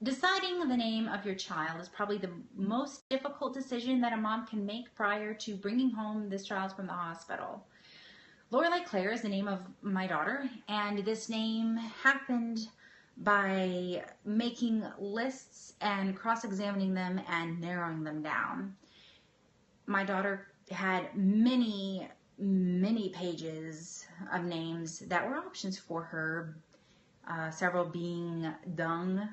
Deciding the name of your child is probably the most difficult decision that a mom can make prior to bringing home this child from the hospital. Lorelei Claire is the name of my daughter, and this name happened by making lists and cross-examining them and narrowing them down. My daughter had many pages of names that were options for her, several being Dung,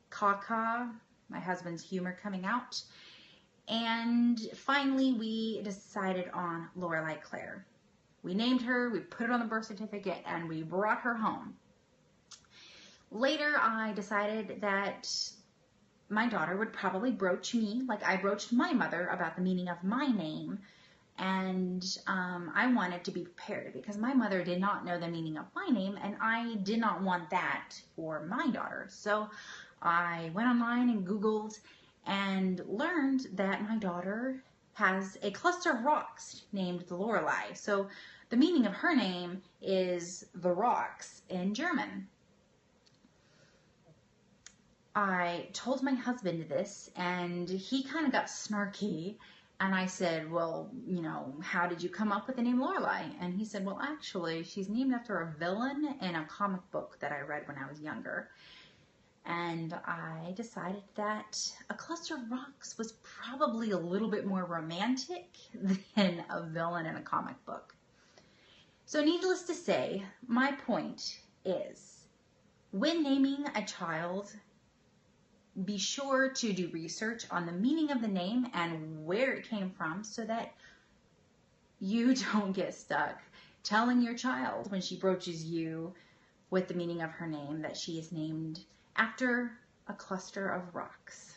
Kaka, my husband's humor coming out, and finally we decided on Lorelei Claire. We named her, we put it on the birth certificate, and we brought her home. Later, I decided that my daughter would probably broach me like I broached my mother about the meaning of my name. And I wanted to be prepared because my mother did not know the meaning of my name, and I did not want that for my daughter. So I went online and Googled and learned that my daughter has a cluster of rocks named the Lorelei. So the meaning of her name is the rocks in German. I told my husband this, and he kind of got snarky. And I said, well, how did you come up with the name Lorelei? And he said, well, actually, she's named after a villain in a comic book that I read when I was younger. And I decided that a cluster of rocks was probably a little bit more romantic than a villain in a comic book. So needless to say, my point is, when naming a child, be sure to do research on the meaning of the name and where it came from so that you don't get stuck telling your child when she broaches you with the meaning of her name that she is named after a cluster of rocks.